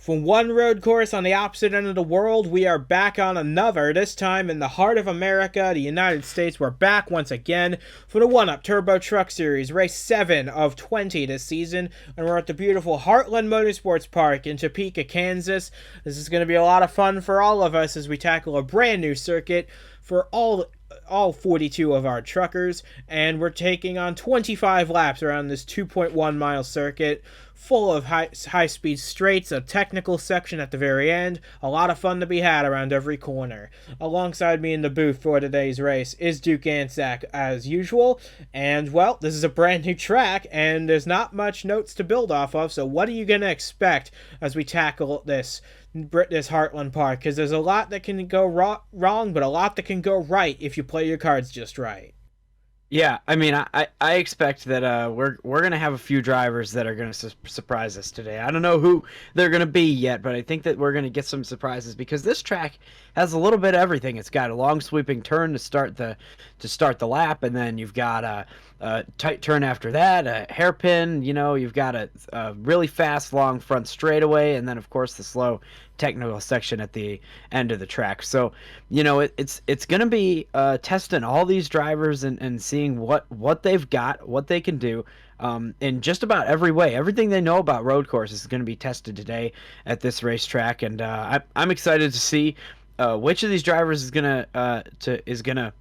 From one road course on the opposite end of the world, we are back on another, this time in the heart of America, the United States. We're back once again for the 1UP Turbo Truck Series, race 7 of 20 this season, and we're at the beautiful Heartland Motorsports Park in Topeka, Kansas. This is going to be a lot of fun for all of us as we tackle a brand new circuit for all 42 of our truckers, and we're taking on 25 laps around this 2.1 mile circuit, full of high-speed straights, a technical section at the very end, a lot of fun to be had around every corner. Alongside me in the booth for today's race is Duke Ansack as usual, and well, this is a brand new track, and there's not much notes to build off of, so what are you going to expect as we tackle this Heartland Park? Because there's a lot that can go wrong, but a lot that can go right if you play your cards just right. Yeah, I mean, I expect that we're gonna have a few drivers that are gonna surprise us today. I don't know who they're gonna be yet, but I think that we're gonna get some surprises because this track has a little bit of everything. It's got a long sweeping turn to start the lap, and then you've got a tight turn after that, a hairpin. You know, you've got a really fast long front straightaway, and then of course the slow technical section at the end of the track. So, you know, it's going to be testing all these drivers and seeing what they've got, what they can do in just about every way. Everything they know about road courses is going to be tested today at this racetrack, and I'm excited to see which of these drivers is gonna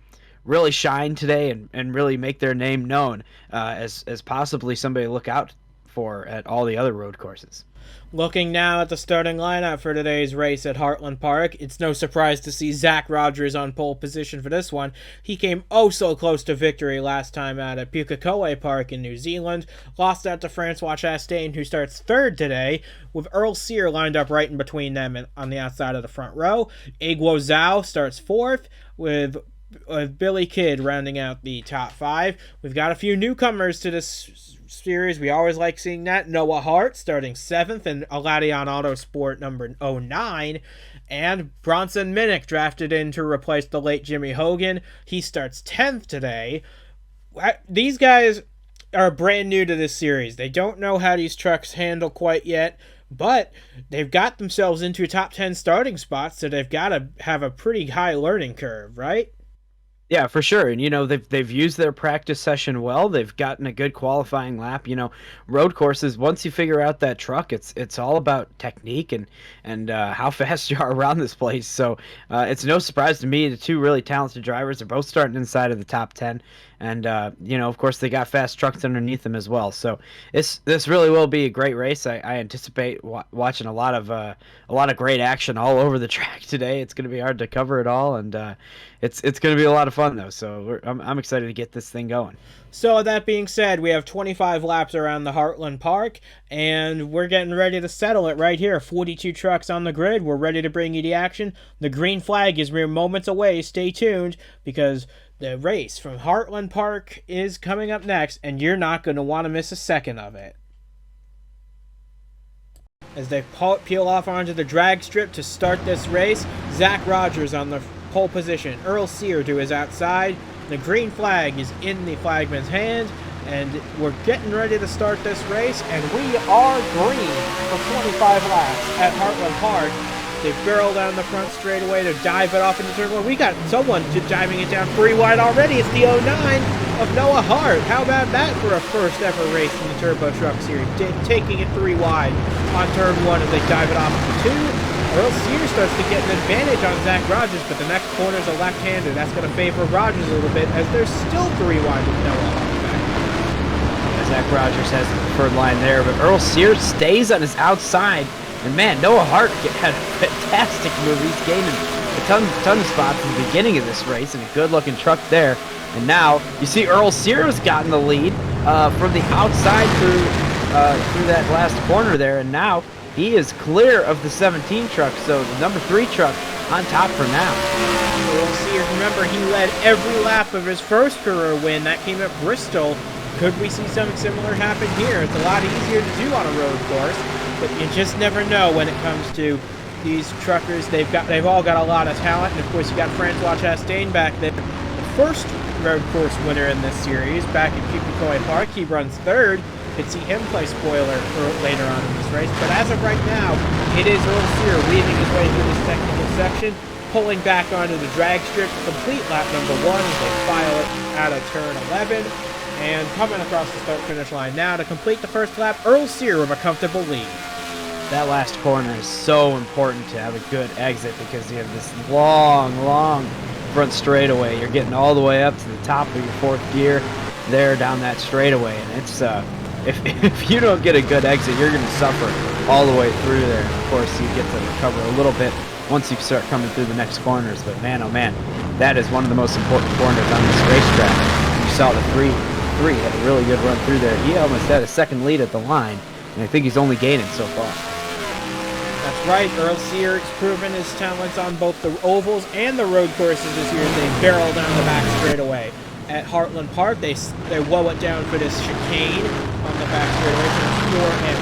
really shine today and really make their name known as possibly somebody to look out for at all the other road courses. Looking now at the starting lineup for today's race at Heartland Park, it's no surprise to see Zach Rogers on pole position for this one. He came oh so close to victory last time out at Pukekohe Park in New Zealand, lost out to Francois Chastain, who starts third today, with Earl Sear lined up right in between them and on the outside of the front row. Egwo Zhao starts fourth, with Billy Kidd rounding out the top five. We've got a few newcomers to this series. We always like seeing that. Noah Hart starting 7th in Aladion Autosport number 09. And Bronson Minnick drafted in to replace the late Jimmy Hogan. He starts 10th today. These guys are brand new to this series. They don't know how these trucks handle quite yet, but they've got themselves into a top 10 starting spots, so they've got to have a pretty high learning curve, right? Yeah, for sure. And, you know, they've used their practice session well. They've gotten a good qualifying lap. You know, road courses, once you figure out that truck, it's all about technique and how fast you are around this place. So it's no surprise to me the two really talented drivers are both starting inside of the top 10. And, you know, of course, they got fast trucks underneath them as well. So this really will be a great race. I anticipate watching a lot of great action all over the track today. It's going to be hard to cover it all, and it's going to be a lot of fun, though. So I'm excited to get this thing going. So that being said, we have 25 laps around the Heartland Park, and we're getting ready to settle it right here. 42 trucks on the grid. We're ready to bring you the action. The green flag is mere moments away. Stay tuned, because the race from Heartland Park is coming up next, and you're not going to want to miss a second of it. As they peel off onto the drag strip to start this race, Zach Rogers on the pole position, Earl Sear to his outside. The green flag is in the flagman's hand, and we're getting ready to start this race, and we are green for 25 laps at Heartland Park. They barrel down the front straightaway to dive it off into turn one. We got someone diving it down 3 wide already. It's the 09 of Noah Hart. How about that for a first ever race in the Turbo Truck Series? Taking it 3 wide on turn 1 as they dive it off into 2. Earl Sear starts to get an advantage on Zach Rogers, but the next corner is a left-hander. That's going to favor Rogers a little bit, as there's still 3 wide with Noah Hart back. Zach Rogers has the preferred line there, but Earl Sear stays on his outside. And man, Noah Hart had a fantastic move. He's gaining a ton of spots in the beginning of this race, and a good-looking truck there. And now you see Earl Sear has gotten the lead from the outside through that last corner there, and now he is clear of the 17 truck. So the number 3 truck on top for now. Earl Sear, remember, he led every lap of his first career win. That came at Bristol. Could we see something similar happen here? It's a lot easier to do on a road course, but you just never know when it comes to these truckers. They've all got a lot of talent, and of course you got Francois Chastain back there, the first road course winner in this series back at Pukekohe Park. He runs third. could see him play spoiler later on in this race. But as of right now, it is Earl Sear weaving his way through this technical section, pulling back onto the drag strip to complete lap number 1 as they file it out of turn 11. And coming across the start-finish line now to complete the first lap, Earl Sear with a comfortable lead. That last corner is so important to have a good exit because you have this long front straightaway. You're getting all the way up to the top of your 4th gear there down that straightaway, and it's if you don't get a good exit, you're going to suffer all the way through there. And of course, you get to recover a little bit once you start coming through the next corners. But man, oh man, that is one of the most important corners on this racetrack. You saw the three had a really good run through there. He almost had a second lead at the line, and I think he's only gaining so far. That's right, Earl Sear has proven his talents on both the ovals and the road courses this year as they barrel down the back straightaway. At Heartland Park, they woe it down for this chicane on the back straightaway, turns 4 and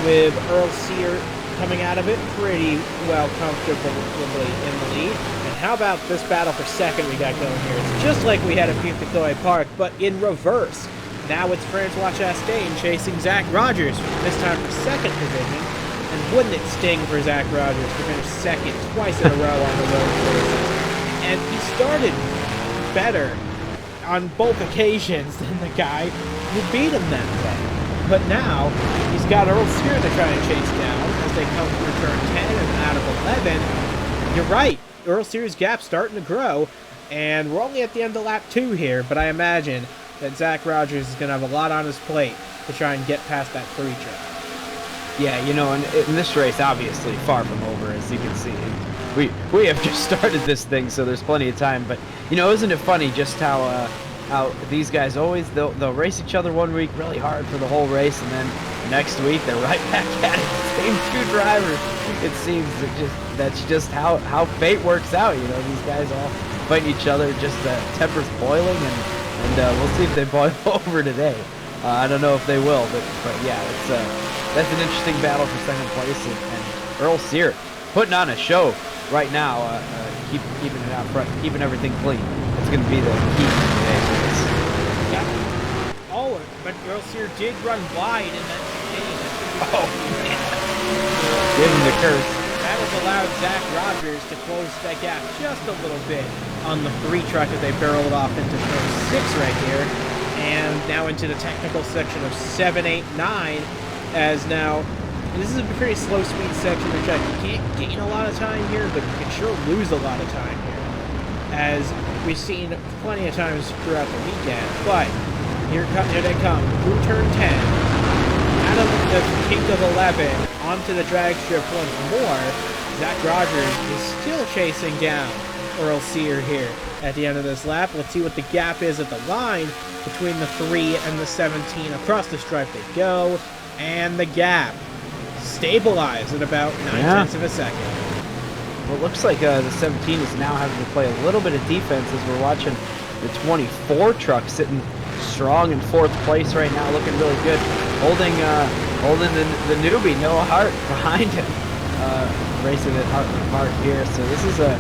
5, with Earl Sear coming out of it pretty well comfortably in the lead. And how about this battle for second we got going here? It's just like we had at Piquetoy Park, but in reverse. Now it's Francois Chastain chasing Zach Rogers, this time for second position. And wouldn't it sting for Zach Rogers to finish second twice in a row on the road courses? And he started better on both occasions than the guy who beat him that day. But now, he's got Earl Sear to try and chase down as they come through turn 10 and out of 11. You're right, Earl Sear's gap's starting to grow, and we're only at the end of lap 2 here, but I imagine that Zach Rogers is going to have a lot on his plate to try and get past that 3 truck. Yeah, you know, and this race obviously far from over, as you can see. We have just started this thing, so there's plenty of time. But you know, isn't it funny just how these guys always they'll race each other one week really hard for the whole race, and then next week they're right back at it. Same 2 drivers. It seems that's just how fate works out. You know, these guys all fighting each other, just tempers boiling, and we'll see if they boil over today. I don't know if they will, but yeah, that's an interesting battle for second place, and Earl Sear putting on a show right now, keeping it out front, keeping everything clean. It's going to be the key today for this. Yeah. Oh, but Earl Sear did run wide in that chicane. Oh, man. Give him the curse. That has allowed Zach Rogers to close that gap just a little bit on the 3 truck as they barreled off into turn 6 right here. And now into the technical section of 7, 8, 9, as now, this is a pretty slow speed section, which you can't gain a lot of time here, but you can sure lose a lot of time here, as we've seen plenty of times throughout the weekend. But here they come, through turn 10, out of the peak of 11, onto the drag strip once more. Zach Rogers is still chasing down Earl Sear here at the end of this lap. Let's see what the gap is at the line between the 3 and the 17. Across the stripe they go, and the gap stabilized at about 9/10 of a second. Well, it looks like the 17 is now having to play a little bit of defense as we're watching the 24 truck sitting strong in 4th place right now, looking really good, holding the newbie Noah Hart behind him, racing at Heartland Park here. So this is a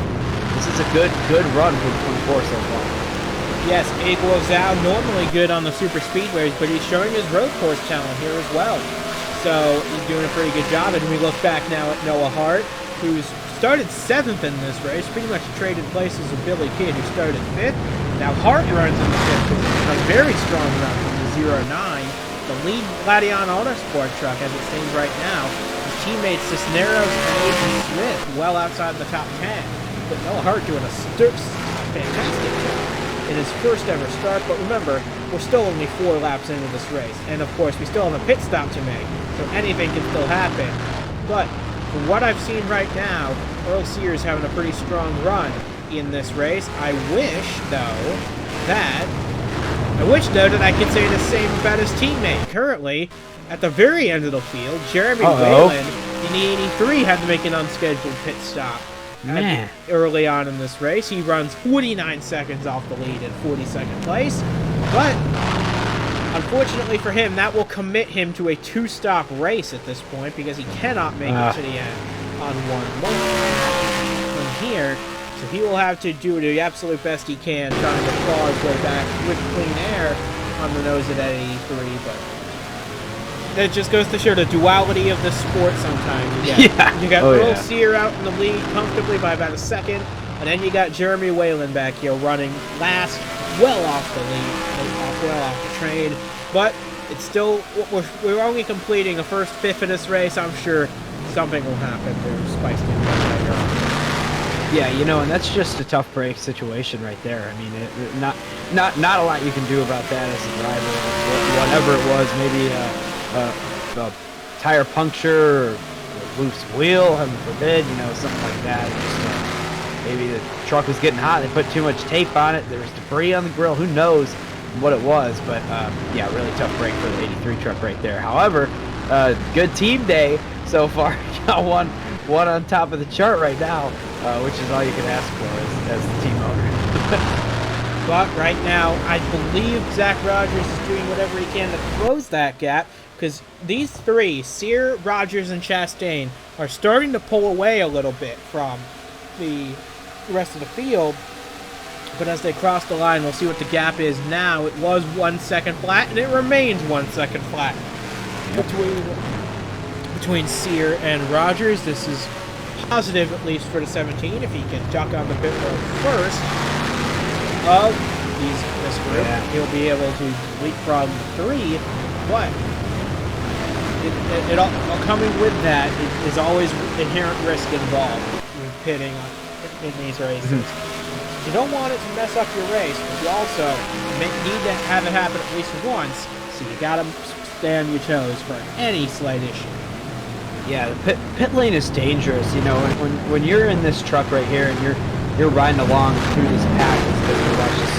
good run for the 24 so far. Yes, Iguo Zhao, normally good on the super speedways, but he's showing his road course talent here as well. So he's doing a pretty good job. And we look back now at Noah Hart, who's started 7th in this race, pretty much traded places with Billy Kidd, who started 5th. Now Hart runs in the 5th position, a very strong run from the 09. The lead Gladion Autosport truck as it stands right now. His teammates Cisneros and Aiden Smith well outside the top 10. But Noah Hart doing a fantastic job in his first ever start. But remember, we're still only 4 laps into this race. And of course, we still have a pit stop to make. So anything can still happen. But from what I've seen right now, Earl Sear is having a pretty strong run in this race. I wish, though, that I could say the same about his teammate. Currently, at the very end of the field, Jeremy Whalen in the 83 had to make an unscheduled pit stop. Man. Early on in this race, he runs 49 seconds off the lead in 42nd place. But unfortunately for him, that will commit him to a 2-stop race at this point because he cannot make it to the end on 1-1 from here. So he will have to do the absolute best he can, trying to claw his way back with clean air on the nose of that 83. But That just goes to show the duality of the sport sometimes. You got Oh, Earl yeah. Sear out in the lead comfortably by about a second, and then you got Jeremy Whalen back here running last, well off the lead, well off the train. But it's still, we're only completing a first fifth of this race. I'm sure something will happen to spice things up later on. Yeah, you know, and that's just a tough break situation right there. I mean, not a lot you can do about that as a driver. Whatever it was, maybe a tire puncture or a loose wheel, heaven forbid, you know, something like that. Just, maybe the truck was getting hot. They put too much tape on it. There was debris on the grill. Who knows what it was? But yeah, really tough break for the 83 truck right there. However, good team day so far. Got one on top of the chart right now, which is all you can ask for as the team owner. But right now, I believe Zach Rogers is doing whatever he can to close that gap, because these three, Sear, Rogers, and Chastain, are starting to pull away a little bit from the rest of the field. But as they cross the line, we'll see what the gap is now. It was 1 second flat, and it remains 1 second flat between Sear and Rogers. This is positive, at least for the 17, if he can duck on the pit road first of this group. Yeah. He'll be able to leapfrog the 3, but it all coming with that is always inherent risk involved with pitting in these races. You don't want it to mess up your race, but you also need to have it happen at least once, so you gotta stay on your toes for any slight issue. Yeah, the pit lane is dangerous. You know, when you're in this truck right here and you're riding along through this pack, as we watch this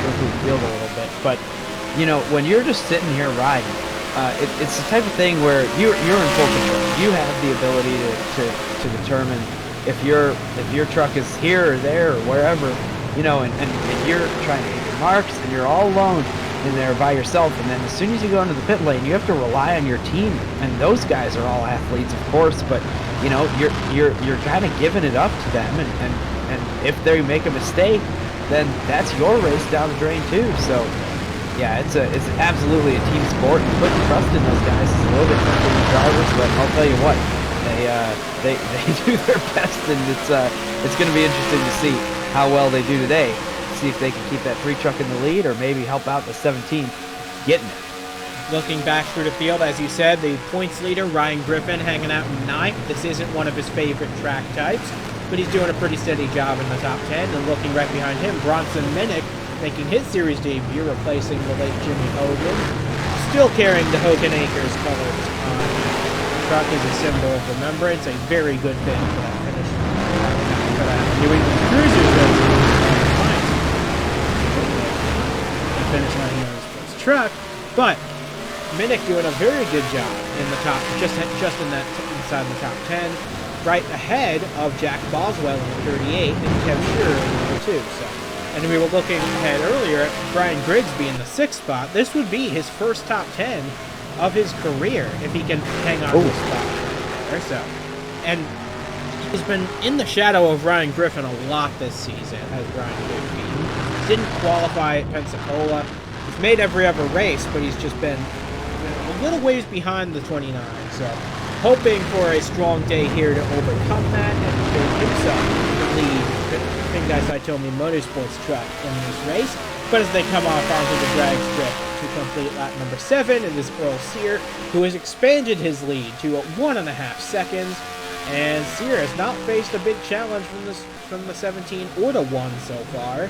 go through the field a little bit. But you know, when you're just sitting here riding, it's the type of thing where you're in full control. You have the ability to determine if your truck is here or there or wherever, you know, and you're trying to hit your marks and you're all alone in there by yourself. And then as soon as you go into the pit lane, you have to rely on your team, and those guys are all athletes, of course, but you know, you're kind of giving it up to them, and if they make a mistake, then that's your race down the drain too. So yeah, it's absolutely a team sport, and putting trust in those guys is a little bit tough for the drivers, but I'll tell you what, they do their best, and it's going to be interesting to see how well they do today. See if they can keep that 3 truck in the lead, or maybe help out the 17 getting it. Looking back through the field, as you said, the points leader, Ryan Griffin, hanging out in 9th. This isn't one of his favorite track types, but he's doing a pretty steady job in the top 10. And looking right behind him, Bronson Minnick, making his series debut, replacing the late Jimmy Hogan. Still carrying the Hogan Acres colors on the truck as a symbol of remembrance. A very good thing for that finish. For that New England Cruisers finish line motorsports truck, but Minnick doing a very good job in the top, just in that inside the top 10, right ahead of Jack Boswell in 38 and Kev Shearer in number 2. So, and we were looking ahead earlier at Brian Grigsby in the 6th spot. This would be his first top 10 of his career if he can hang on to a spot there. So, and he's been in the shadow of Ryan Griffin a lot this season, has Brian Grigsby. Didn't qualify at Pensacola. He's made every other race, but he's just been a little ways behind the 29. So, hoping for a strong day here to overcome that and give himself the lead Hyundai Saitomi Motorsports truck in this race. But as they come off onto the drag strip to complete lap number 7, it is Earl Sear, who has expanded his lead to 1.5 seconds. And Sear has not faced a big challenge from the 17 or the 1 so far.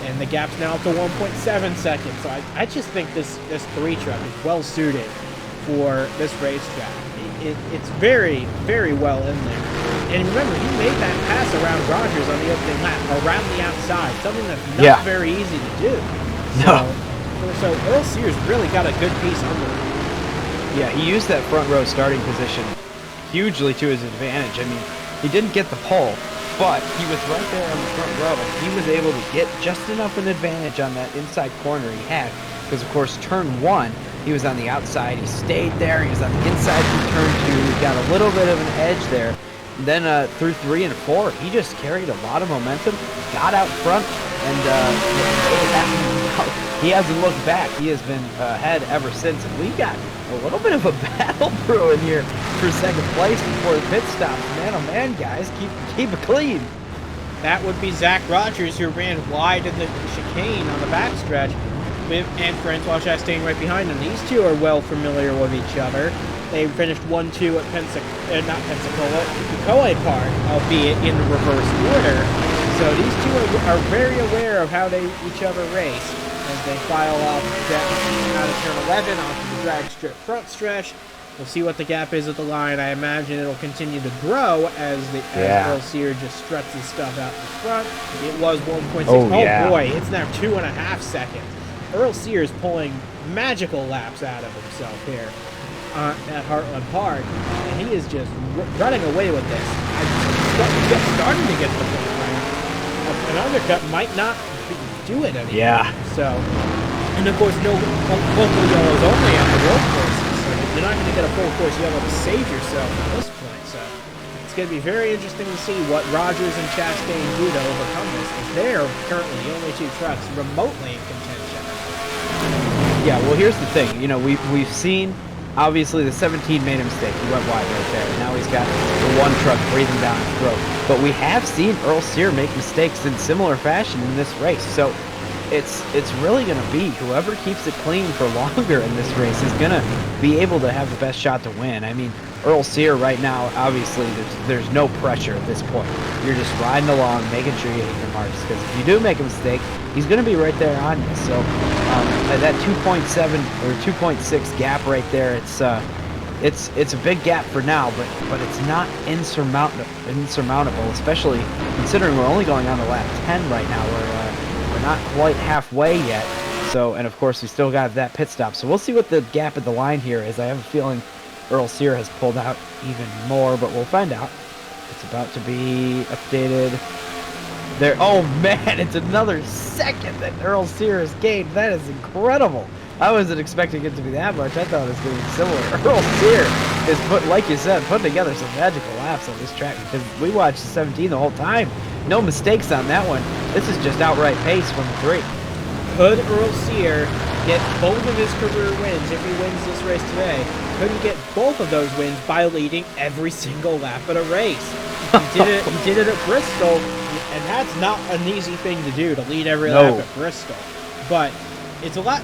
And the gap's now up to 1.7 seconds. So I just think this 3 truck is well suited for this racetrack. It's very, very well in there. And remember, he made that pass around Rogers on the opening lap, around the outside, something that's not very easy to do. So Earl Sears really got a good piece under him. Yeah, he used that front row starting position hugely to his advantage. I mean, he didn't get the pole, but he was right there on the front row. He was able to get just enough an advantage on that inside corner he had, because of course turn 1, he was on the outside. He stayed there. He was on the inside through turn 2. He got a little bit of an edge there. And then through 3 and 4, he just carried a lot of momentum, got out front, and made it happen he hasn't looked back. He has been ahead ever since. And we got a little bit of a battle brewing here for second place before the pit stops. Man, oh man, guys, keep it clean. That would be Zach Rogers, who ran wide in the chicane on the backstretch, and Francois Chastain right behind him. These two are well familiar with each other. They finished 1-2 at Pensacola Park, albeit in reverse order. So these two are very aware of how each other race as they file off out of turn 11 onto the drag strip front stretch. We'll see what the gap is at the line. I imagine it'll continue to grow as Earl Sear just struts his stuff out in front. It was 1.6. Oh boy, it's now 2.5 seconds. Earl Sear is pulling magical laps out of himself here at Heartland Park, and he is just running away with this. Just starting to get to the point where an undercut might not do it anymore. Yeah. So, and of course, no local yellows only on the road courses. So you're not going to get a full course yellow to save yourself at this point. So it's going to be very interesting to see what Rogers and Chastain do to overcome this, because they're currently the only two trucks remotely in contention. Yeah, well, here's the thing. You know, we've seen, obviously, the 17 made a mistake. He went wide right there. Now he's got the one truck breathing down his throat. But we have seen Earl Sear make mistakes in similar fashion in this race. So it's really going to be whoever keeps it clean for longer in this race is going to be able to have the best shot to win. I mean, Earl Sear right now, obviously, there's no pressure at this point. You're just riding along, making sure you hit your marks. Because if you do make a mistake, he's going to be right there on you. So that 2.7 or 2.6 gap right there, it's a big gap for now, but it's not insurmountable, especially considering we're only going on to lap 10 right now. We're not quite halfway yet. So, and of course we still got that pit stop. So we'll see what the gap at the line here is. I have a feeling Earl Sear has pulled out even more, but we'll find out. It's about to be updated. There, oh man, it's another second that Earl Sear has gained. That is incredible. I wasn't expecting it to be that much. I thought it was going to be similar. Earl Sear is, like you said, putting together some magical laps on this track, because we watched the 17 the whole time. No mistakes on that one. This is just outright pace from the 3. Could Earl Sear get both of his career wins if he wins this race today? Could he get both of those wins by leading every single lap of a race? He did it at Bristol, and that's not an easy thing to do, to lead every lap at Bristol. But it's a lot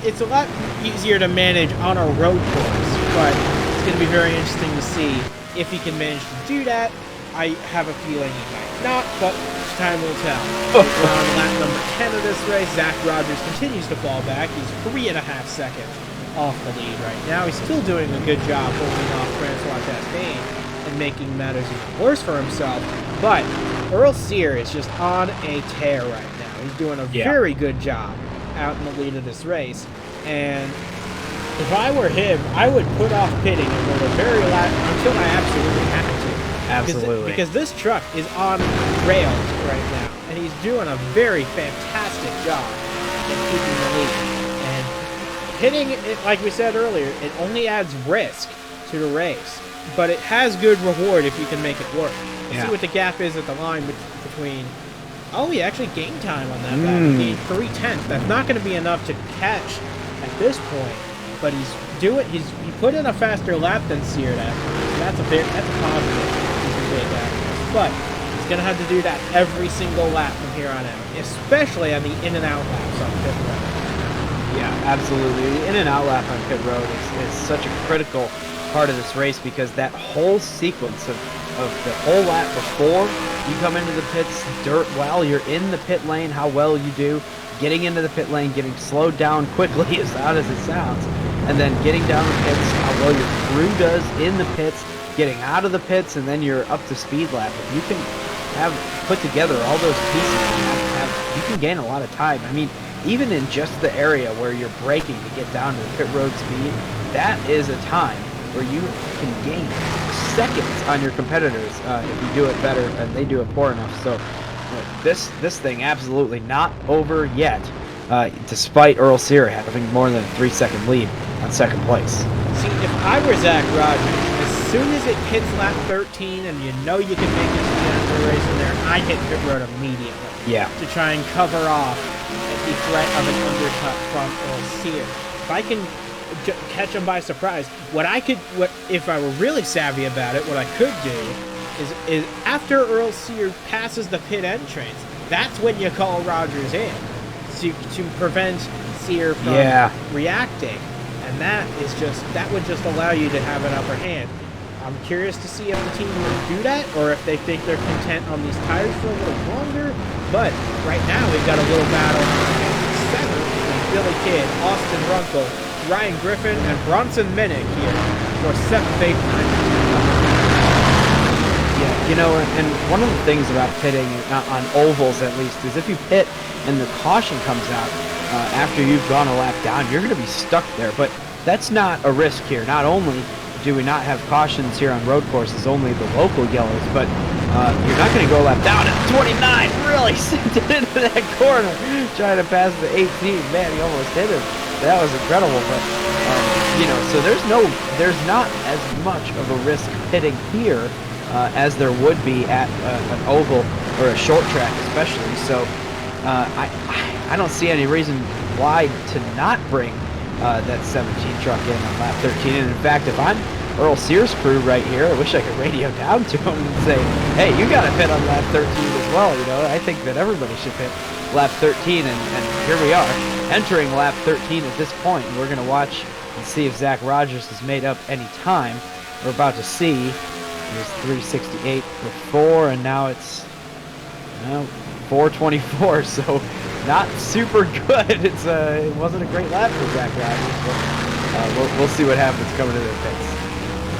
easier to manage on a road course. But it's going to be very interesting to see if he can manage to do that. I have a feeling he might not, but time will tell. We're on lap number 10 of this race. Zach Rogers continues to fall back. He's 3.5 seconds off the lead right now. He's still doing a good job holding off Francois Chastain and making matters even worse for himself. But Earl Sear is just on a tear right now. He's doing a very good job out in the lead of this race. And if I were him, I would put off pitting and go the very last until I absolutely have to. Absolutely. Because this truck is on rails right now, and he's doing a very fantastic job in keeping the lead. And hitting it, like we said earlier, it only adds risk to the race, but it has good reward if you can make it work. See what the gap is at the line between. Oh, he actually gained time on that lap. He gained 3/10. That's not going to be enough to catch at this point, but he put in a faster lap than Sear. That's a positive. But he's going to have to do that every single lap from here on out, especially on the in and out laps on pit road. Yeah, absolutely. The in and out lap on pit road is such a critical part of this race, because that whole sequence of the whole lap before you come into the pits, dirt while you're in the pit lane, how well you do, getting into the pit lane, getting slowed down quickly, as odd as it sounds, and then getting down the pits, how well your crew does in the pits, getting out of the pits, and then you're up to speed lap. If you can have put together all those pieces, you can gain a lot of time. I mean, even in just the area where you're braking to get down to the pit road speed, that is a time where you can gain seconds on your competitors if you do it better and they do it poor enough. So this thing absolutely not over yet, despite Earl Sear having more than a 3-second lead on second place. See, if I were Zach Rogers, as soon as it hits lap 13 and you know you can make it to the end of the race in there, I'd hit pit road immediately. Yeah. To try and cover off the threat of an undercut from Earl Sear. If I can catch him by surprise, what if I were really savvy about it, what I could do is after Earl Sear passes the pit entrance, that's when you call Rogers in to prevent Sear from reacting, and that would just allow you to have an upper hand. I'm curious to see if the team will do that, or if they think they're content on these tires for a little longer. But right now, we've got a little battle in the center between Billy Kidd, Austin Runkle, Ryan Griffin, and Bronson Minnick here for 7th, 8th, 9th. Yeah, you know, and one of the things about pitting, on ovals at least, is if you pit and the caution comes out after you've gone a lap down, you're going to be stuck there. But that's not a risk here. Not only do we not have cautions here on road courses, only the local yellows, but you're not going to go a lap down at 29. Really sent it into that corner, trying to pass the 18. Man, he almost hit him. That was incredible. But you know, so there's not as much of a risk pitting here as there would be at an oval or a short track, especially. So I don't see any reason why to not bring that 17 truck in on lap 13. And in fact, if I'm Earl Sears' crew right here, I wish I could radio down to him and say, hey, you got to pit on lap 13 as well. You know, I think that everybody should pit lap 13, and here we are entering lap 13 at this point. And we're going to watch and see if Zach Rogers has made up any time. We're about to see. It was 368 before, and now it's 424. So not super good. It wasn't a great lap for Zach Rogers, but we'll see what happens coming to the pits.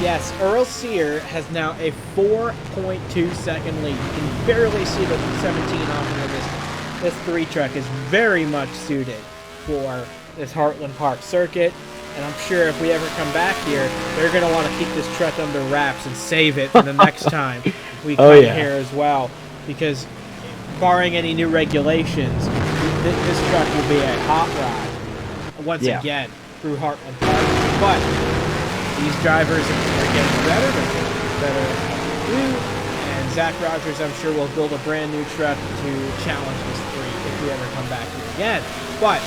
Yes, Earl Sear has now a 4.2 second lead. You can barely see the 17 off of this 3 truck is very much suited for this Heartland Park circuit. And I'm sure if we ever come back here, they're going to want to keep this truck under wraps and save it for the next time we come here as well. Because barring any new regulations, this truck will be a hot ride once again through Heartland Park. But these drivers are getting better. They're getting better at what they do. And Zach Rogers, I'm sure, will build a brand new truck to challenge this 3 if we ever come back here again. But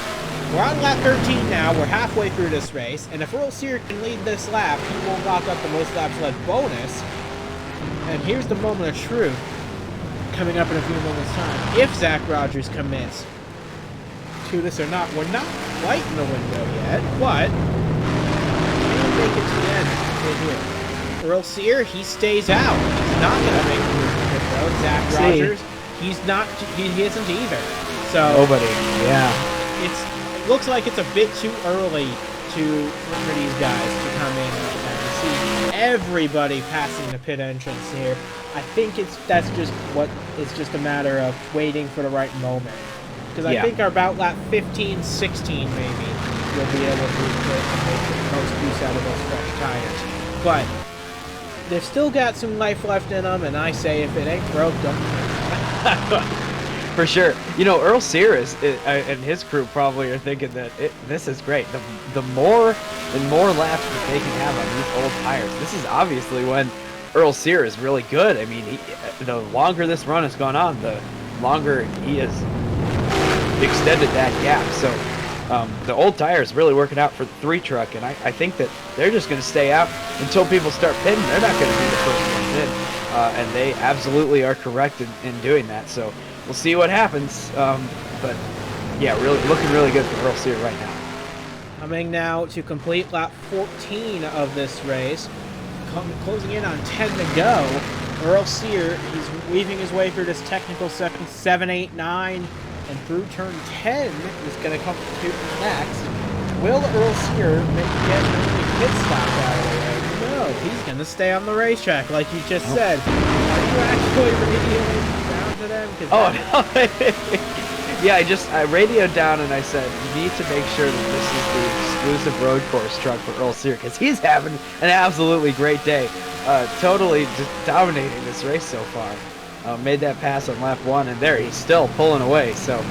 we're on lap 13 now. We're halfway through this race. And if Earl Sear can lead this lap, he will lock up the most laps led bonus. And here's the moment of truth coming up in a few moments' time. If Zach Rogers commits to this or not, we're not quite in the window yet, but can make it to the end right here. Earl Sear, he stays out. He's not going to make the move to pit road. Zach Rogers, he's not. He isn't either. So nobody. Yeah. It looks like it's a bit too early for these guys to come in and see everybody passing the pit entrance here. I think it's just a matter of waiting for the right moment. Because I think about lap 15, 16 maybe, we'll be able to make the most use out of those fresh tires. But they've still got some life left in them, and I say if it ain't broke, don't fix it. For sure. You know, Earl Sear and his crew probably are thinking that this is great. The more and more laps that they can have on these old tires, this is obviously when Earl Sear is really good. I mean, the longer this run has gone on, the longer he has extended that gap. So the old tire is really working out for the 3 truck, and I think that they're just going to stay out until people start pitting. They're not going to be the first ones in, and they absolutely are correct in doing that. So we'll see what happens. But yeah, really looking really good for Earl Sear right now. Coming now to complete lap 14 of this race, closing in on 10 to go. Earl Sear, he's weaving his way through this technical section, 7, 8, 9, and through turn 10 is going to come to next. Will Earl Sear get a pit stop out of the way? No, he's going to stay on the racetrack, like you just said. Are you actually radioing down to them? No. Yeah, I radioed down and I said, you need to make sure that this is the exclusive road course truck for Earl Sear, because he's having an absolutely great day. Totally just dominating this race so far. Made that pass on lap 1, and there he's still pulling away. So,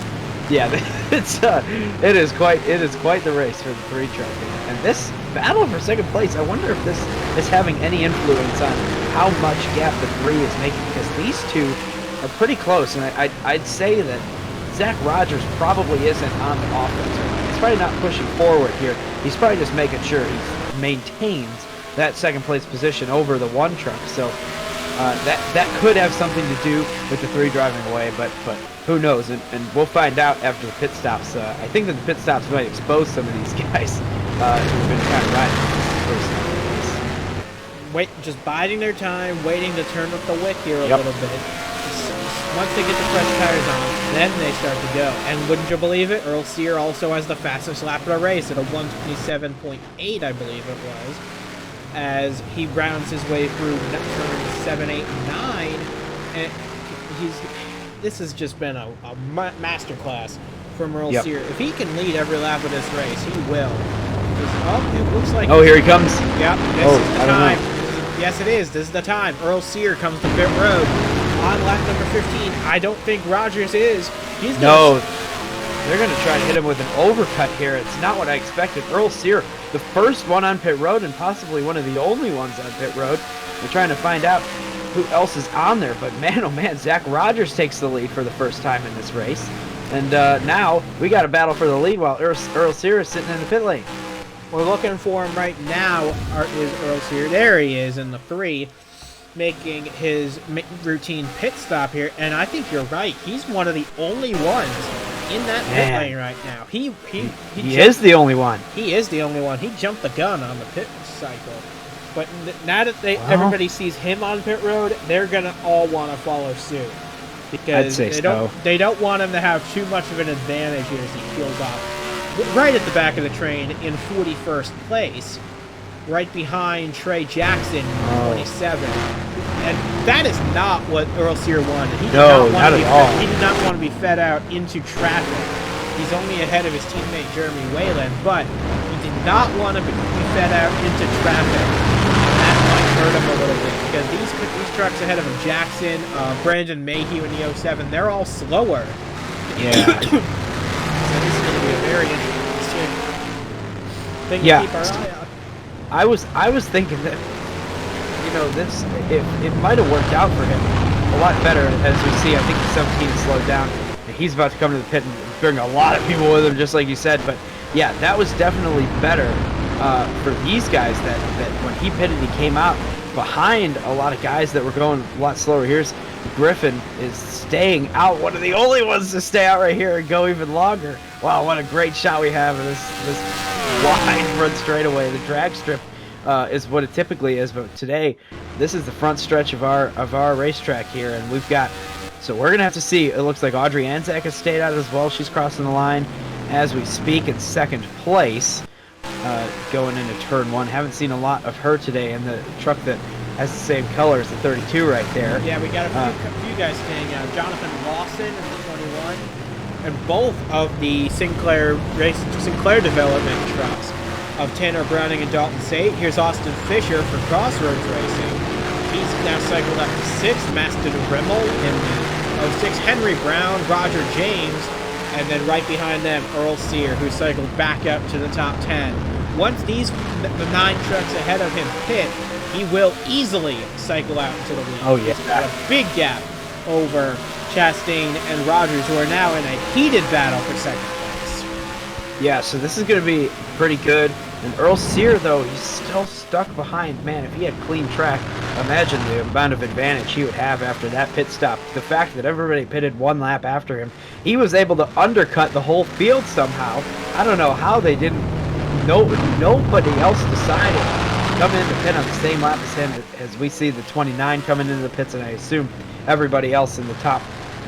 yeah, it is quite the race for the 3 truck. And this battle for second place, I wonder if this is having any influence on how much gap the 3 is making, because these two are pretty close. And I'd say that Zach Rogers probably isn't on the offense right now. He's probably not pushing forward here. He's probably just making sure he maintains that second place position over the one truck. So that could have something to do with the 3 driving away, but who knows? And we'll find out after the pit stops. I think that the pit stops might expose some of these guys who've been kind of riding this first Wait, just biding their time, waiting to turn up the wick here a little bit. Once they get the fresh tires on, then they start to go. And wouldn't you believe it, Earl Sear also has the fastest lap of the race at a 1:27.8, I believe it was, as he rounds his way through turns 7, 8, and 9. And this has just been a masterclass from Earl Sear. If he can lead every lap of this race, he will. It looks like... Oh, here he comes. Yep, this is the time. Yes, it is. This is the time. Earl Sear comes to pit road on lap number 15. I don't think Rogers is. They're going to try to hit him with an overcut here. It's not what I expected. Earl Sear, the first one on pit road and possibly one of the only ones on pit road. We're trying to find out who else is on there. But man, oh man, Zach Rogers takes the lead for the first time in this race. And now we got a battle for the lead while Earl Sear is sitting in the pit lane. We're looking for him right now, is Earl Sear. There he is in the 3, making his routine pit stop here. And I think you're right. He's one of the only ones in that pit lane right now. He is the only one. He is the only one. He jumped the gun on the pit cycle. But now that everybody sees him on pit road, they're going to all want to follow suit. Because they don't want him to have too much of an advantage here as he peels off. Right at the back of the train in 41st place, right behind Trey Jackson, 27. And that is not what Earl Sear wanted. He did not want to be fed out into traffic. He's only ahead of his teammate Jeremy Whalen, but he did not want to be fed out into traffic. And that might hurt him a little bit because these trucks ahead of him, Jackson, Brandon Mayhew in the 07, they're all slower. Yeah. This is going to be a very interesting thing to keep our eye on. I was thinking that, this it might have worked out for him a lot better as we see. I think the 17 is slowed down. And he's about to come to the pit and bring a lot of people with him, just like you said. But yeah, that was definitely better for these guys. That when he pitted, he came out behind a lot of guys that were going a lot slower. Here's Griffin is staying out, one of the only ones to stay out right here and go even longer. Wow, what a great shot we have of this wide front straightaway. The drag strip is what it typically is, but today this is the front stretch of our racetrack here, and we've got, so we're gonna have to see. It looks like Audrey Anzac has stayed out as well. She's crossing the line as we speak in 2nd place, going into turn 1. Haven't seen a lot of her today in the truck that has the same color as the 32 right there. Yeah, we got a few guys staying out. Jonathan Lawson in the 21, and both of the Sinclair development trucks of Tanner Browning and Dalton Sate. Here's Austin Fisher for Crossroads Racing. He's now cycled up to 6th. Maston Rimmel in the 06. Henry Brown, Roger James, and then right behind them, Earl Sear, who cycled back up to the top 10. Once the 9 trucks ahead of him pit, he will easily cycle out into the lead. Oh, yeah. He's got a big gap over Chastain and Rogers, who are now in a heated battle for 2nd place. Yeah, so this is going to be pretty good. And Earl Sear, though, he's still stuck behind. Man, if he had clean track, imagine the amount of advantage he would have after that pit stop. The fact that everybody pitted 1 lap after him, he was able to undercut the whole field somehow. I don't know how they didn't. Nobody else decided come in to pit on the same lap as him, as we see the 29 coming into the pits, and I assume everybody else in the top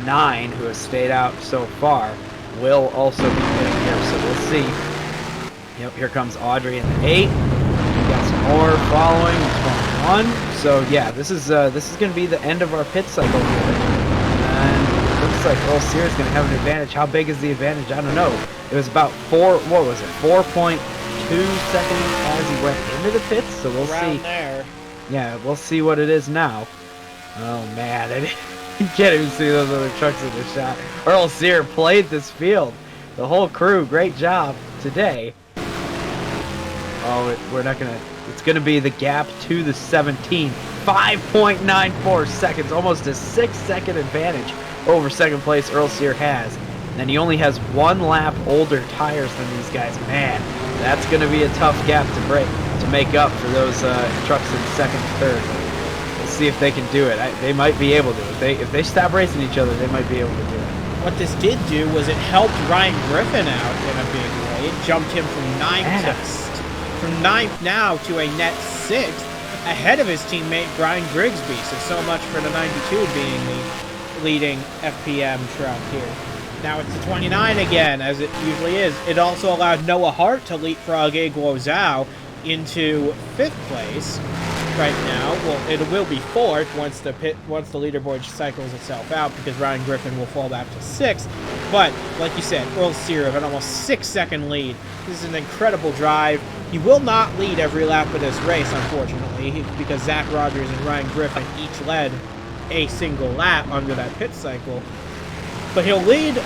9 who has stayed out so far will also be pitting here, so we'll see. Yep, here comes Audrey in the 8. We got some more following, 21. So yeah, this is going to be the end of our pit cycle here. And it looks like Earl Sear is going to have an advantage. How big is the advantage? I don't know. It was about 4.2 seconds as he went into the pits, so we'll see. There. Yeah, we'll see what it is now. Oh man, you can't even see those other trucks in the shot. Earl Sear played this field. The whole crew, great job today. Oh, we're not gonna. It's gonna be the gap to the 17. 5.94 seconds, almost a 6-second advantage over 2nd place Earl Sear has. and he only has 1 lap older tires than these guys. Man, that's going to be a tough gap to break, to make up for those trucks in second and third. We'll see if they can do it. They might be able to. If they stop racing each other, they might be able to do it. What this did do was it helped Ryan Griffin out in a big way. It jumped him from ninth now to a net 6th, ahead of his teammate Brian Grigsby. So much for the 92 being the leading FPM truck here. Now it's the 29 again, as it usually is. It also allowed Noah Hart to leapfrog Guo Zhao into 5th place right now. Well, it will be 4th once the leaderboard cycles itself out, because Ryan Griffin will fall back to 6th. But like you said, Earl Sear have an almost 6-second lead. This is an incredible drive. He will not lead every lap of this race, unfortunately, because Zach Rogers and Ryan Griffin each led a single lap under that pit cycle. But he'll lead,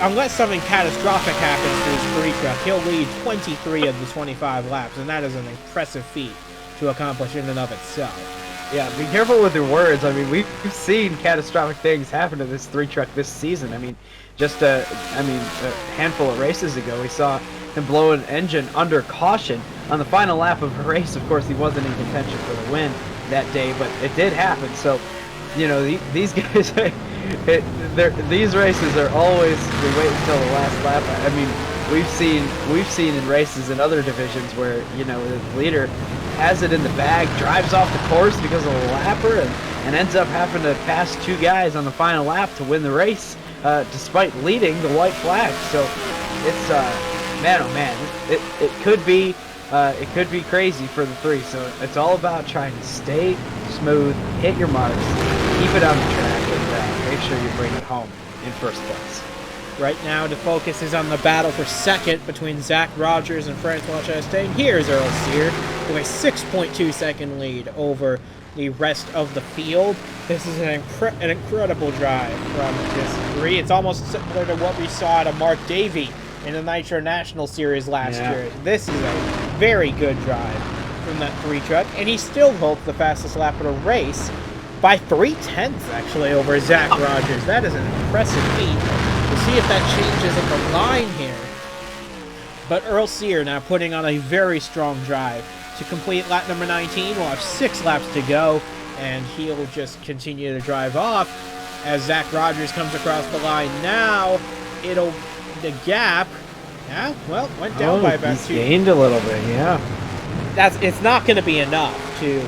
unless something catastrophic happens to his 3 truck, he'll lead 23 of the 25 laps, and that is an impressive feat to accomplish in and of itself. Yeah, be careful with your words. I mean, we've seen catastrophic things happen to this 3 truck this season. I mean, just a handful of races ago, we saw him blow an engine under caution on the final lap of a race. Of course, he wasn't in contention for the win that day, but it did happen. So, you know, these guys, these races are always, we wait until the last lap. I mean, we've seen in races in other divisions where, you know, the leader has it in the bag, drives off the course because of a lapper, and ends up having to pass 2 guys on the final lap to win the race, despite leading the white flag. So it's man, oh man, it could be crazy for the 3. So it's all about trying to stay smooth, hit your marks, keep it on the track, and make sure you bring it home in first place. Right now, the focus is on the battle for second between Zach Rogers and Francois Chastain. Here's Earl Sear with a 6.2 second lead over the rest of the field. This is an incredible drive from this 3. It's almost similar to what we saw to Mark Davey in the Nitro National Series last year. This is a very good drive from that 3 truck, and he still holds the fastest lap of the race by 0.3 actually over Zach Rogers. That is an impressive feat. We'll see if that changes at the line here. But Earl Sear now putting on a very strong drive to complete lap number 19. We'll have 6 laps to go, and he'll just continue to drive off as Zach Rogers comes across the line. Now the gap, went down by about 2. Gained a little bit, It's not going to be enough to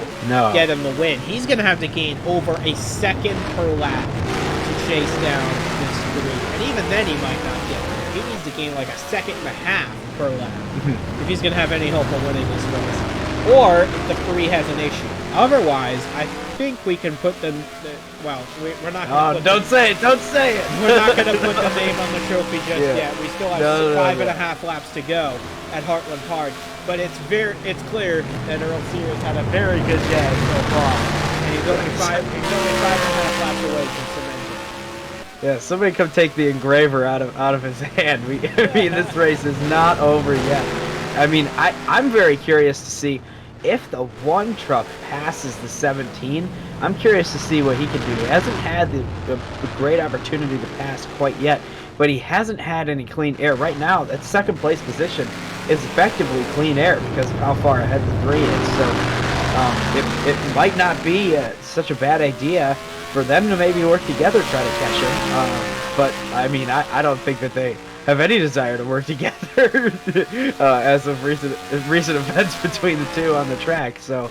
get him the win. He's going to have to gain over a second per lap to chase down this 3. And even then, he might not get there. He needs to gain like a 1.5 seconds per lap if he's going to have any hope of winning this race. Or if the 3 has an issue. Otherwise, I think we can put we're not going to don't say it. We're not going to put the name on the trophy just yet. We still have 5.5 laps to go at Heartland Park. But it's clear that Earl Sear has had a very good day so far. And he's only 5.5 laps away from cementing. Yeah, somebody come take the engraver out of his hand. I mean, this race is not over yet. I mean, I'm very curious to see if the 1 truck passes the 17. I'm curious to see what he can do. He hasn't had the great opportunity to pass quite yet, but he hasn't had any clean air. Right now, that 2nd place position is effectively clean air because of how far ahead the 3 is. So it might not be such a bad idea for them to maybe work together to try to catch him. But I mean, I don't think that they have any desire to work together as of recent events between the 2 on the track. So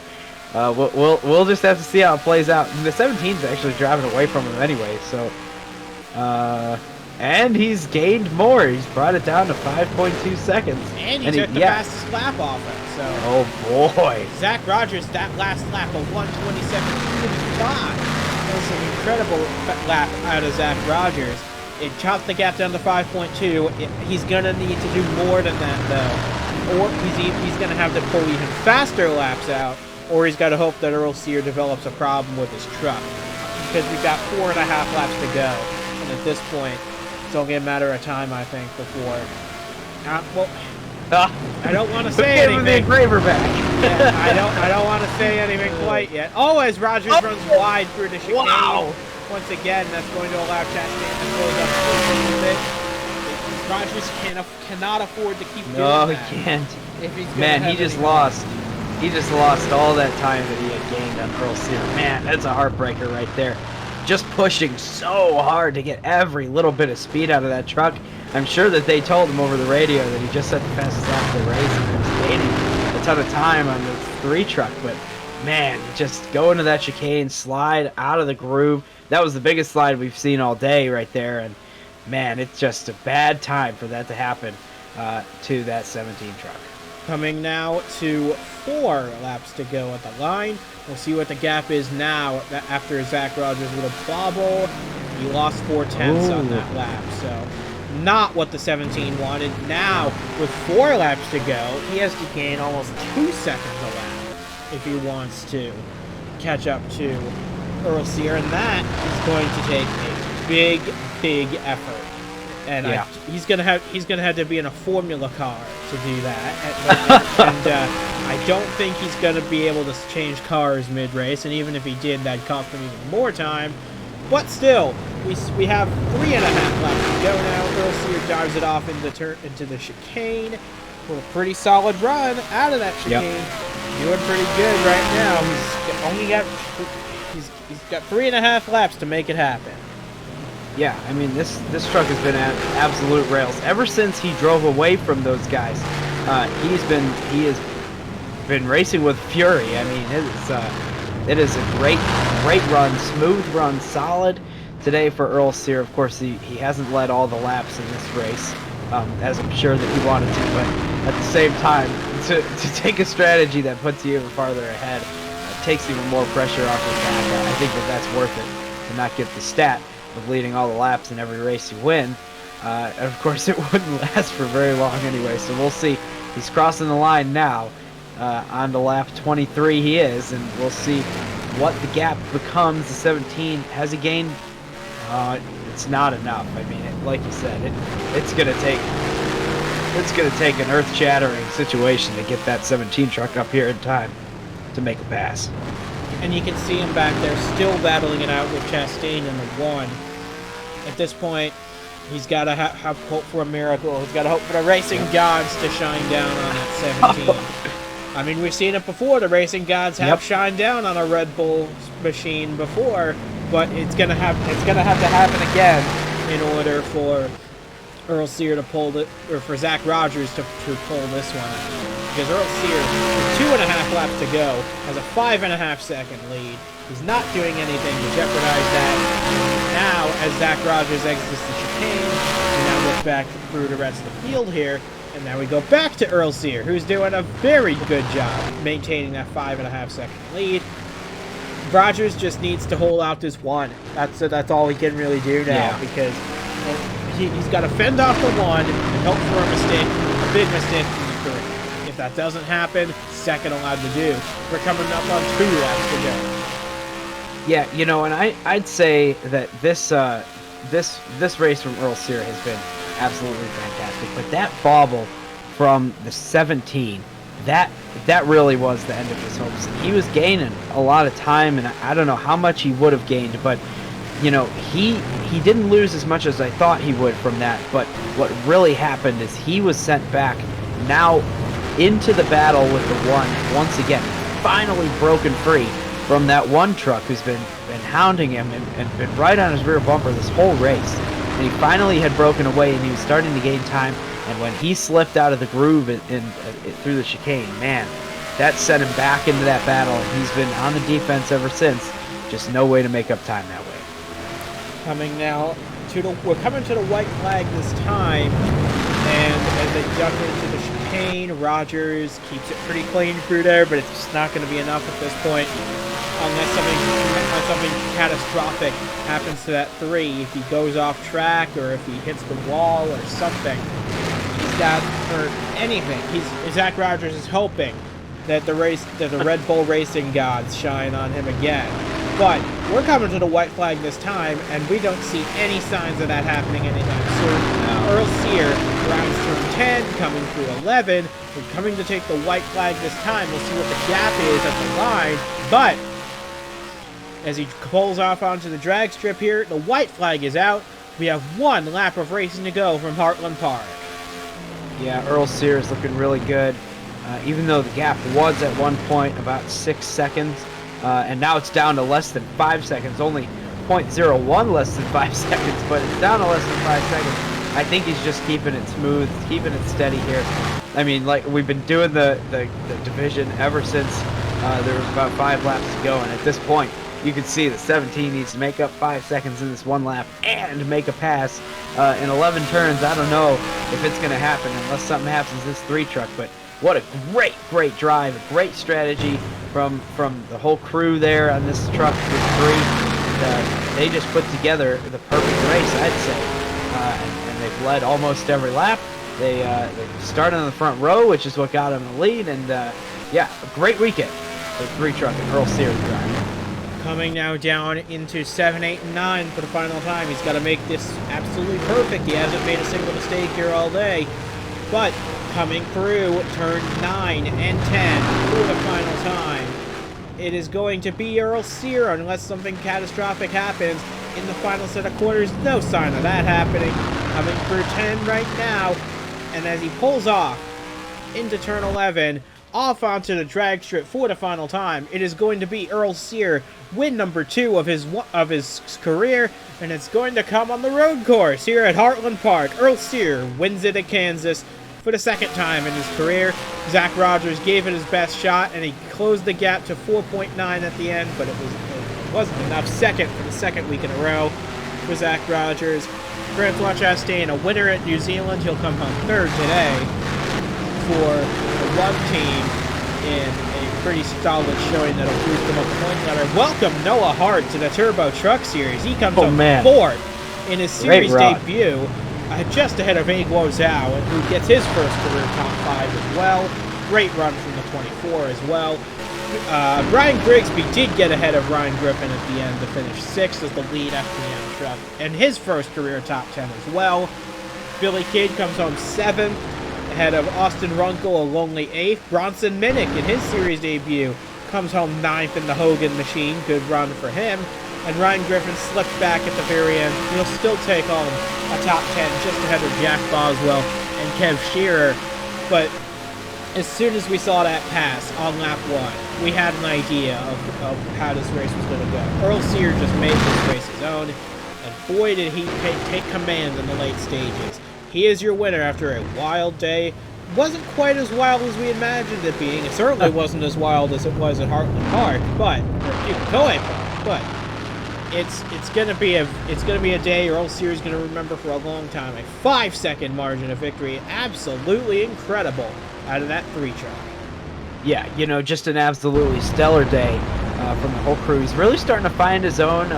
we'll just have to see how it plays out. And the 17's actually driving away from him anyway. So and he's gained more. He's brought it down to 5.2 seconds. And he took the fastest lap off him. So oh boy, Zach Rogers, that last lap of 1:27.25. That was an incredible lap out of Zach Rogers. It chopped the gap down to 5.2. He's going to need to do more than that, though. Or he's going to have to pull even faster laps out, or he's got to hope that Earl Sear develops a problem with his truck. Because we've got 4.5 laps to go. And at this point, it's only a matter of time, I think, before... I don't want to say anything. Give him the engraver back. Yeah, I don't want to say anything quite yet. Oh, as Rogers runs wide through the chicane. Wow. Once again, that's going to allow Chastain to close up a little bit. Rogers cannot afford to keep doing that. No, he can't. If he's Man, he just lost. He just lost all that time that he had gained on Earl Sear. Man, that's a heartbreaker right there. Just pushing so hard to get every little bit of speed out of that truck. I'm sure that they told him over the radio that he just set the fastest lap of the race and he was gaining a ton of time on the 3 truck. But man, just go into that chicane, slide out of the groove. That was the biggest slide we've seen all day right there. And man, it's just a bad time for that to happen to that 17 truck. Coming now to 4 laps to go at the line. We'll see what the gap is now after Zach Rogers' little bobble. He lost 4/10 on that lap, so not what the 17 wanted. Now, with 4 laps to go, he has to gain almost 2 seconds a lap if he wants to catch up to Earl Sear, and that is going to take a big effort. And yeah. he's gonna have to be in a Formula car to do that. And I don't think he's gonna be able to change cars mid-race. And even if he did, that'd cost him even more time. But still, we have 3.5 laps to go now. Earl Sear dives it off into the chicane with a pretty solid run out of that chicane. Yep. Doing pretty good right now. He's got 3.5 laps to make it happen. Yeah, I mean, this truck has been at absolute rails ever since he drove away from those guys. He has been racing with fury. I mean, it is a great run, smooth run, solid today for Earl Sear. Of course, he hasn't led all the laps in this race, as I'm sure that he wanted to. But at the same time, to take a strategy that puts you even farther ahead, takes even more pressure off your back. I think that's worth it to not get the stat of leading all the laps in every race you win. And of course, it wouldn't last for very long anyway, so we'll see. He's crossing the line now. On to lap 23 he is, and we'll see what the gap becomes. The 17 has he gained? It's not enough. I mean, like you said, it's gonna take an earth-shattering situation to get that 17 truck up here in time to make a pass. And you can see him back there still battling it out with Chastain in the 1. At this point, he's got to have hope for a miracle. He's got to hope for the racing gods to shine down on that 17. I mean, we've seen it before. The racing gods have shined down on a Red Bull machine before, but it's gonna have to happen again in order for Earl Sear to pull it, or for Zach Rogers to pull this one out. Because Earl Sear, with 2.5 laps to go, has a 5.5 second lead. He's not doing anything to jeopardize that. Now, as Zach Rogers exits the chicane, we now look back through the rest of the field here, and now we go back to Earl Sear, who's doing a very good job maintaining that 5.5 second lead. Rogers just needs to hold out this 1. That's all he can really do now, because he's got to fend off the 1 and hope for a big mistake from the 3. If that doesn't happen, second allowed to do. We're coming up on 2 laps to go. Yeah, you know, and I'd say that this race from Earl Sear has been absolutely fantastic. But that bobble from the 17, that really was the end of his hopes. He was gaining a lot of time, and I don't know how much he would have gained, but you know, he didn't lose as much as I thought he would from that. But what really happened is he was sent back now into the battle with the 1 once again, finally broken free from that 1 truck who's been hounding him and been right on his rear bumper this whole race. And he finally had broken away, and he was starting to gain time. And when he slipped out of the groove through the chicane, man, that sent him back into that battle, and he's been on the defense ever since. Just no way to make up time that way. Coming now we're coming to the white flag this time, and as they jump into the chicane, Rogers keeps it pretty clean through there, but it's just not going to be enough at this point unless something catastrophic happens to that 3. If he goes off track, or if he hits the wall or something, or anything. Zach Rogers is hoping that the Red Bull racing gods shine on him again. But we're coming to the white flag this time, and we don't see any signs of that happening anytime soon. Earl Sear rounds turn 10, coming through 11. We're coming to take the white flag this time. We'll see what the gap is at the line. But as he pulls off onto the drag strip here, the white flag is out. We have one lap of racing to go from Heartland Park. Yeah, Earl Sear is looking really good. Even though the gap was at one point about 6 seconds, and now it's down to less than 5 seconds, only 0.01 less than 5 seconds, but it's down to less than 5 seconds. I think he's just keeping it smooth, keeping it steady here. I mean, like, we've been doing the division ever since there was about 5 laps to go, and at this point, you can see that 17 needs to make up 5 seconds in this one lap and make a pass in 11 turns. I don't know if it's going to happen unless something happens to this 3 truck, but what a great drive, a great strategy from the whole crew there on this truck with 3. They just put together the perfect race, I'd say, and they've led almost every lap. They started on the front row, which is what got them the lead, and yeah, a great weekend for 3 truck and Earl Sear drive. Coming now down into 7, 8, and 9 for the final time. He's got to make this absolutely perfect. He hasn't made a single mistake here all day. But coming through turn 9 and 10 for the final time, it is going to be Earl Sear unless something catastrophic happens in the final set of quarters. No sign of that happening. Coming through 10 right now. And as he pulls off into turn 11, off onto the drag strip for the final time, it is going to be Earl Sear, win number 2 of his career, and it's going to come on the road course here at Heartland Park. Earl Sear wins it at Kansas for the 2nd time in his career. Zach Rogers gave it his best shot, and he closed the gap to 4.9 at the end, but it wasn't enough. Second for the 2nd week in a row for Zach Rogers. Francois Chastain, a winner at New Zealand. He'll come home 3rd today for the 1 team in a pretty solid showing that'll boost him up the point ladder. Welcome Noah Hart to the Turbo Truck Series. He comes home 4th in his series debut, just ahead of Guo Zhao, who gets his first career top 5 as well. Great run from the 24 as well. Ryan Grigsby did get ahead of Ryan Griffin at the end to finish 6th as the lead FPM truck, and his first career top 10 as well. Billy Kidd comes home 7th, ahead of Austin Runkle, a lonely 8th. Bronson Minnick in his series debut comes home 9th in the Hogan machine. Good run for him. And Ryan Griffin slipped back at the very end. He'll still take home a top 10 just ahead of Jack Boswell and Kev Shearer. But as soon as we saw that pass on lap 1, we had an idea of how this race was going to go. Earl Sear just made this race his own, and boy did he take command in the late stages. He is your winner after a wild day. Wasn't quite as wild as we imagined it being. It certainly wasn't as wild as it was at Heartland Park, but it's gonna be a day Earl Sear is gonna remember for a long time. A 5-second margin of victory, absolutely incredible out of that 3 truck. Yeah, you know, just an absolutely stellar day from the whole crew. He's really starting to find his own,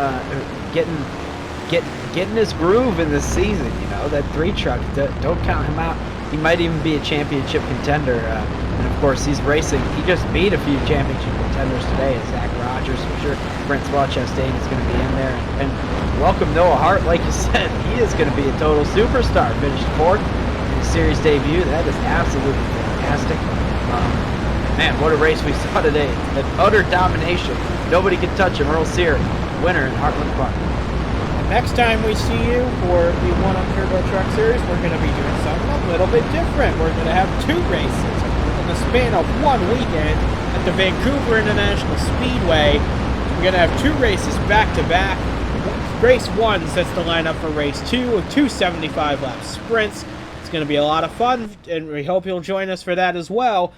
getting his groove in this season. You know, that 3 truck, don't count him out. He might even be a championship contender. And of course, he's racing. He just beat a few championship contenders today. Zach Rogers, for sure. Francois Chastain is going to be in there. And welcome Noah Hart, like you said. He is going to be a total superstar. Finished 4th in his series debut. That is absolutely fantastic. Man, what a race we saw today. An utter domination. Nobody could touch him. Earl Sear, winner in Heartland Park. Next time we see you for the One Up Turbo Truck Series, we're going to be doing something a little bit different. We're going to have 2 races in the span of 1 weekend at the Vancouver International Speedway. We're going to have 2 races back-to-back. Race 1 sets the lineup for race 2 of 2 75-lap sprints. It's going to be a lot of fun, and we hope you'll join us for that as well.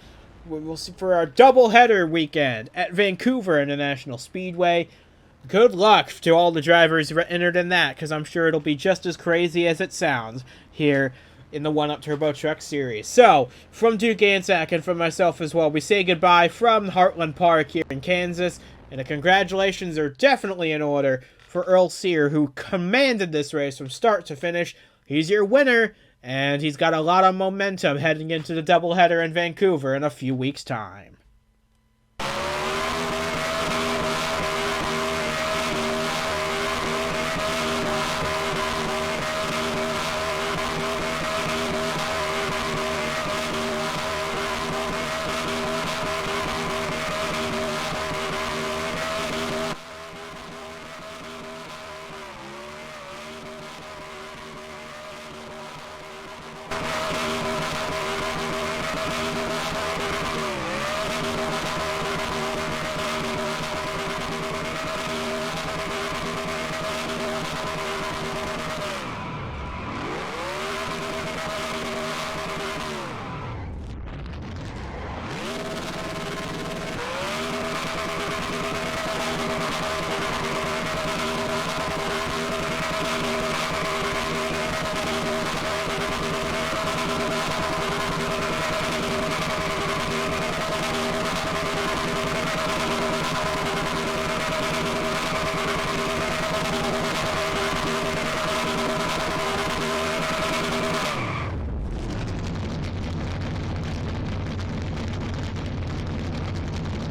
We'll see for our doubleheader weekend at Vancouver International Speedway. Good luck to all the drivers who entered in that, because I'm sure it'll be just as crazy as it sounds here in the One Up Turbo Truck Series. So, from Duke Ansack and from myself as well, we say goodbye from Heartland Park here in Kansas, and the congratulations are definitely in order for Earl Sear, who commanded this race from start to finish. He's your winner, and he's got a lot of momentum heading into the doubleheader in Vancouver in a few weeks' time.